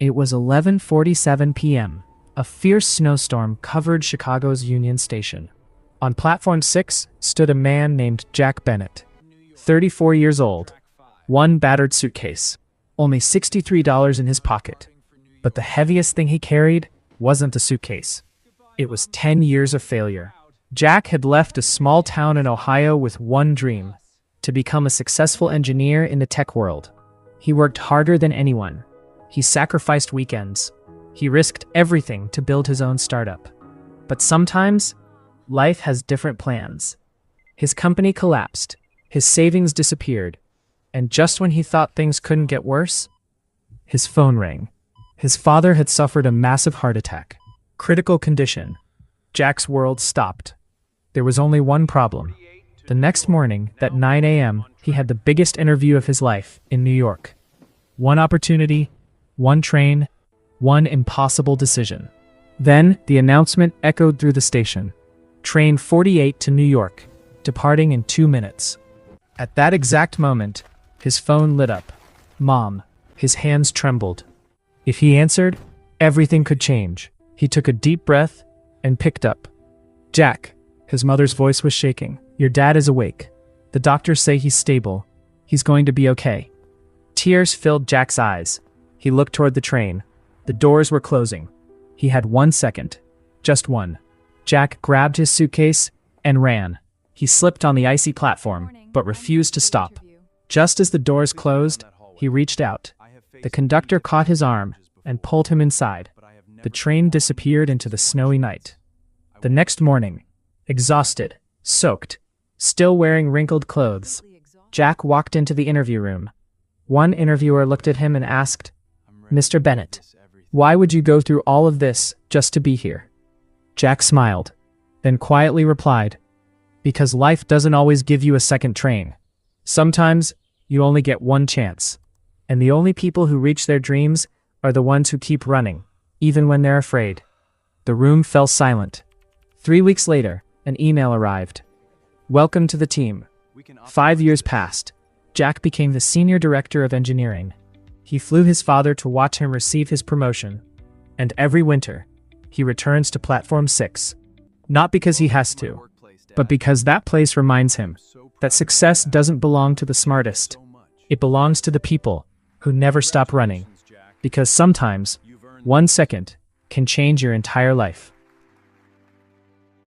It was 11:47 p.m. A fierce snowstorm covered Chicago's Union Station. On platform 6 stood a man named Jack Bennett, 34 years old, one battered suitcase, only $63 in his pocket. But the heaviest thing he carried wasn't a suitcase. It was 10 years of failure. Jack had left a small town in Ohio with one dream: to become a successful engineer in the tech world. He worked harder than anyone. He sacrificed weekends. He risked everything to build his own startup. But sometimes, life has different plans. His company collapsed. His savings disappeared. And just when he thought things couldn't get worse, his phone rang. His father had suffered a massive heart attack. Critical condition. Jack's world stopped. There was only one problem. The next morning, at 9 a.m., he had the biggest interview of his life in New York. One opportunity, one train, one impossible decision. Then, the announcement echoed through the station. Train 48 to New York, departing in 2 minutes. At that exact moment, his phone lit up. Mom. His hands trembled. If he answered, everything could change. He took a deep breath and picked up. Jack. His mother's voice was shaking. Your dad is awake. The doctors say he's stable. He's going to be okay. Tears filled Jack's eyes. He looked toward the train. The doors were closing. He had 1 second. Just one. Jack grabbed his suitcase and ran. He slipped on the icy platform, but refused to stop. Just as the doors closed, he reached out. The conductor caught his arm and pulled him inside. The train disappeared into the snowy night. The next morning, exhausted, soaked, still wearing wrinkled clothes, Jack walked into the interview room. One interviewer looked at him and asked, "Mr. Bennett, why would you go through all of this just to be here?" Jack smiled, then quietly replied, "Because life doesn't always give you a second train. Sometimes you only get one chance. And the only people who reach their dreams are the ones who keep running, even when they're afraid." The room fell silent. 3 weeks later, an email arrived. "Welcome to the team." 5 years passed. Jack became the senior director of engineering. He flew his father to watch him receive his promotion. And every winter, he returns to Platform 6. Not because he has to, but because that place reminds him that success doesn't belong to the smartest. It belongs to the people who never stop running. Because sometimes, 1 second can change your entire life.